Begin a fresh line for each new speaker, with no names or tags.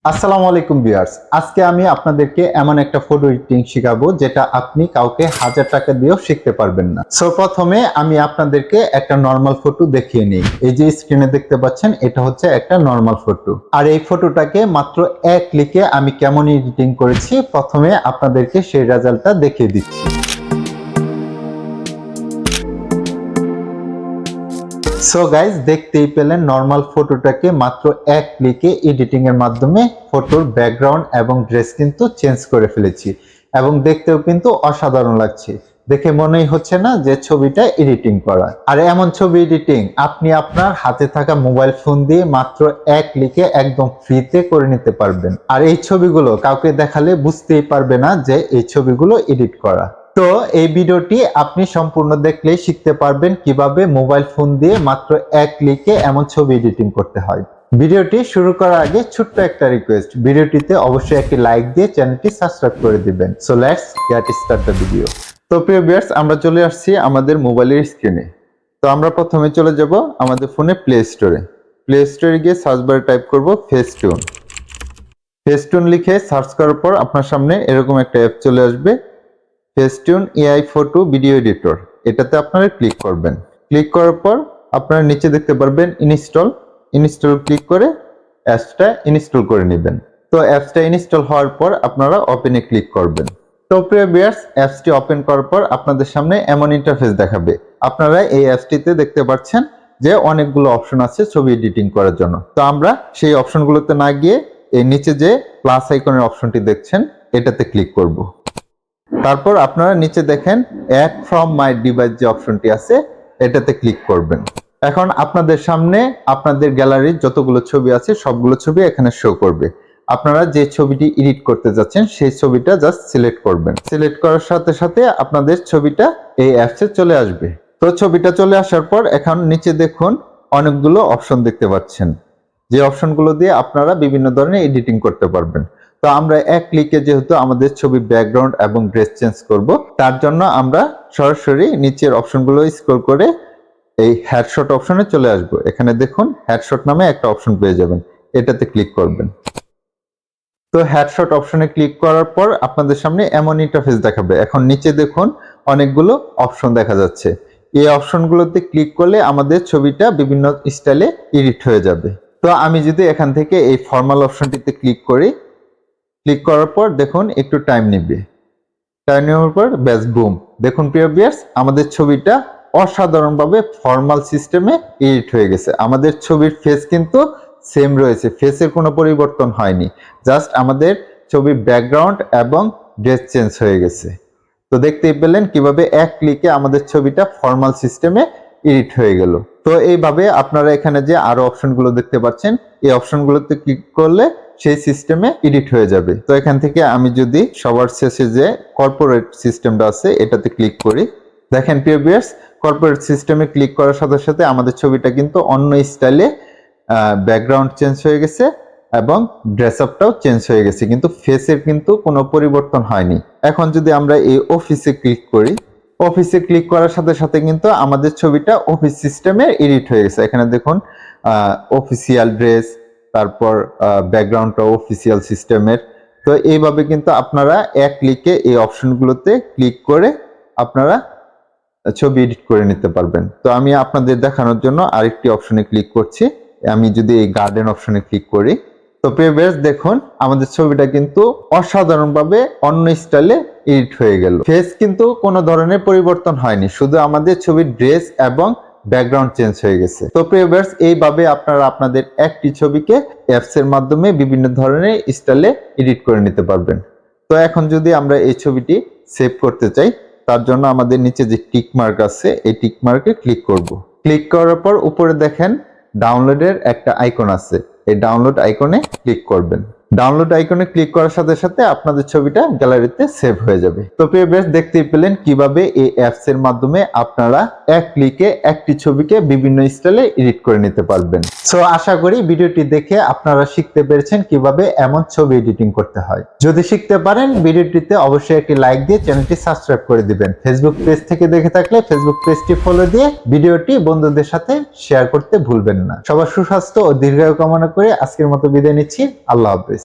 আসসালামু আলাইকুম ভিউয়ার্স, আজকে আমি আপনাদেরকে এমন একটা ফটো এডিটিং শেখাবো যেটা আপনি কাউকে 1000 টাকা দিয়েও শিখতে পারবেন না। সো প্রথমে আমি আপনাদেরকে একটা নরমাল ফটো দেখিয়ে নিই। এই যে স্ক্রিনে দেখতে পাচ্ছেন, এটা হচ্ছে একটা নরমাল ফটো। আর এই ফটোটাকে মাত্র এক ক্লিকে আমি কেমন এডিটিং করেছি, প্রথমে আপনাদেরকে সেই রেজাল্টটা দেখিয়ে দিচ্ছি। সো গাইজ, দেখতেই পেলেন নরমাল ফটোটাকে মাত্র এক ক্লিকে এডিটিং এর মাধ্যমে ফটোর ব্যাকগ্রাউন্ড এবং ড্রেস কিন্তু চেঞ্জ করে ফেলেছি এবং দেখতেও কিন্তু অসাধারণ লাগছে। দেখে মনেই হচ্ছে না যে ছবিটা এডিটিং করা। আর এমন ছবি এডিটিং আপনি আপনার হাতে থাকা মোবাইল ফোন দিয়ে মাত্র এক ক্লিকে একদম ফ্রিতে করে নিতে পারবেন। আর এই ছবিগুলো কাউকে দেখালে বুঝতেই পারবে না যে এই ছবিগুলো এডিট করা। তো এই ভিডিওটি আপনি সম্পূর্ণ দেখলেই শিখতে পারবেন কিভাবে মোবাইল ফোন দিয়ে মাত্র এক ক্লিকে এমন ছবি এডিটিং করতে হয়। ভিডিওটি শুরু করার আগে ছোট্ট একটা রিকোয়েস্ট, ভিডিওটিতে অবশ্যই একটি লাইক দিয়ে চ্যানেলটি সাবস্ক্রাইব করে দিবেন। So let's get start the video. তো প্রিয় ভিউয়ার্স, আমরা চলে আসছি আমাদের মোবাইলের স্ক্রিনে। তো আমরা প্রথমে চলে যাব আমাদের ফোনে প্লে স্টোরে। প্লে স্টোরে গিয়ে সার্চ বারে টাইপ করব ফেস্টুন। ফেস্টুন লিখে সার্চ করার পর আপনার সামনে এরকম একটা অ্যাপ চলে আসবে, festoon AI photo video editor. এটাতে আপনারা ক্লিক করবেন। ক্লিক করার পর আপনারা নিচে দেখতে পারবেন ইনস্টল ক্লিক করে অ্যাপসটা ইনস্টল করে নেবেন। তো অ্যাপসটা ইনস্টল হওয়ার পর আপনারা ওপেনে ক্লিক করবেন। তো প্রিয় ভিউয়ার্স, অ্যাপসটি ওপেন করার পর আপনাদের সামনে এমন ইন্টারফেস দেখাবে। আপনারা এই অ্যাপসটিতে দেখতে পাচ্ছেন যে অনেকগুলো অপশন আছে ছবি এডিটিং করার জন্য। তো আমরা সেই অপশনগুলোতে না গিয়ে এই নিচে যে প্লাস আইকনের অপশনটি দেখছেন এটাতে ক্লিক করব। তারপর আপনারা নিচে দেখেন অ্যাড ফ্রম মাই ডিভাইস যে অপশনটি আছে এটাতে ক্লিক করবেন। এখন আপনাদের সামনে আপনাদের গ্যালারির যতগুলো ছবি আছে সবগুলো ছবি এখানে শো করবে। আপনারা যে ছবিটি এডিট করতে যাচ্ছেন সেই ছবিটা জাস্ট সিলেক্ট করবেন। সিলেক্ট করার সাথে সাথে আপনাদের ছবিটা এই অ্যাপসে চলে আসবে। তো ছবিটা চলে আসার পর এখন নিচে দেখুন অনেকগুলো অপশন দেখতে পাচ্ছেন, যে অপশনগুলো দিয়ে আপনারা বিভিন্ন ধরনের এডিটিং করতে পারবেন। তো আমরা এক ক্লিকে যেহেতু আমাদের ছবি ব্যাকগ্রাউন্ড এবং ড্রেস চেঞ্জ করব, তার জন্য আমরা সরাসরি নিচের অপশনগুলো স্ক্রল করে এই হেডশট অপশনে চলে আসব। এখানে দেখুন হেডশট নামে একটা অপশন পেয়ে যাবেন, এটাতে ক্লিক করবেন। তো হেডশট অপশনে ক্লিক করার পর আপনাদের সামনে এমন ইন্টারফেস দেখাবে। এখন নিচে দেখুন অনেকগুলো অপশন দেখা যাচ্ছে। এই অপশনগুলোতে ক্লিক করলে আমাদের ছবিটা বিভিন্ন স্টাইলে এডিট হয়ে যাবে। তো আমি যদি এখান থেকে এই ফর্মাল অপশনটিতে ক্লিক করি, ক্লিক করার পর দেখুন একটু টাইম নেবে। টাইম নেওয়ার পর ব্যাস বুম, দেখুন প্রিয় ভিউয়ার্স আমাদের ছবিটা অসাধারণভাবে ফর্মাল সিস্টেমে এডিট হয়ে গেছে। আমাদের ছবির ফেস কিন্তু সেম রয়েছে, ফেসের কোনো পরিবর্তন হয়নি, জাস্ট আমাদের ছবির ব্যাকগ্রাউন্ড এবং ড্রেস চেঞ্জ হয়ে গেছে। তো দেখতেই পেলেন কিভাবে এক ক্লিকে আমাদের ছবিটা ফর্মাল সিস্টেমে এডিট হয়ে গেল। তো এইভাবে আপনারা এখানে যে আরো অপশনগুলো দেখতে পাচ্ছেন এই অপশনগুলোতে ক্লিক করলে সেই সিস্টেমে এডিট হয়ে যাবে। তো এখান থেকে আমি যদি সবার শেষে যে কর্পোরেট সিস্টেমটা আছে এটাতে ক্লিক করি, দেখেন প্রিয় ভিউয়ার্স কর্পোরেট সিস্টেমে ক্লিক করার সাথে সাথে আমাদের ছবিটা কিন্তু অন্য স্টাইলে ব্যাকগ্রাউন্ড চেঞ্জ হয়ে গেছে এবং ড্রেস আপটাও চেঞ্জ হয়ে গেছে, কিন্তু ফেসের কিন্তু কোনো পরিবর্তন হয়নি। এখন যদি আমরা এই অফিসে ক্লিক করি, অফিসে ক্লিক করার সাথে সাথে কিন্তু আমাদের ছবিটা অফিস সিস্টেমে এডিট হয়ে গেছে। এখানে দেখুন অফিসিয়াল ড্রেস, তারপর ব্যাকগ্রাউন্ডটা অফিসিয়াল সিস্টেমের। তো এইভাবে কিন্তু আপনারা এক ক্লিকে এই অপশনগুলোতে ক্লিক করে আপনারা ছবি এডিট করে নিতে পারবেন। তো আমি আপনাদের দেখানোর জন্য আরেকটি অপশনে ক্লিক করছি। আমি যদি এই গার্ডেন অপশনে ক্লিক করি, তো প্রিয় ভিউয়ার্স দেখুন আমাদের ছবিটা কিন্তু অসাধারণভাবে অন্য স্টাইলে এডিট হয়ে গেল। ফেস কিন্তু কোনো ধরনের পরিবর্তন হয়নি, শুধু আমাদের ছবির ড্রেস এবং ব্যাকগ্রাউন্ড চেঞ্জ হয়ে গেছে। তো প্রিয় ভিউয়ার্স এইভাবে আপনারা আপনাদের একটি ছবিকে অ্যাপস এর মাধ্যমে বিভিন্ন ধরনের স্টাইলে এডিট করে নিতে পারবেন। তো এখন যদি আমরা এই ছবিটি সেভ করতে চাই, তার জন্য আমাদের নিচে যে টিক মার্ক আছে এই টিক মার্কে ক্লিক করব। ক্লিক করার পর উপরে দেখেন ডাউনলোডের একটা আইকন আছে, এই ডাউনলোড আইকনে ক্লিক করবেন। ডাউনলোড আইকনে ক্লিক করার সাথে সাথে আপনাদের ছবিটা গ্যালারিতে সেভ হয়ে যাবে। তো প্রিয় ভিউয়ার্স দেখতেই পেলেন কিভাবে এই অ্যাপস এর মাধ্যমে আপনারা এক ক্লিকে একটি ছবিকে বিভিন্ন স্টাইলে এডিট করে নিতে পারবেন। সো আশা করি ভিডিওটি দেখে আপনারা শিখতে পেরেছেন কিভাবে এমন ছবি এডিটিং করতে হয়। যদি শিখতে পারেন ভিডিওটিতে অবশ্যই একটি লাইক দিয়ে চ্যানেলটি সাবস্ক্রাইব করে দিবেন। ফেসবুক পেজ থেকে দেখে থাকলে ফেসবুক পেজটি ফলো দিয়ে ভিডিওটি বন্ধুদের সাথে শেয়ার করতে ভুলবেন না। সবার সুস্বাস্থ্য ও দীর্ঘায়ু কামনা করে আজকের মতো বিদায় নিচ্ছি। আল্লাহ হাফেজ।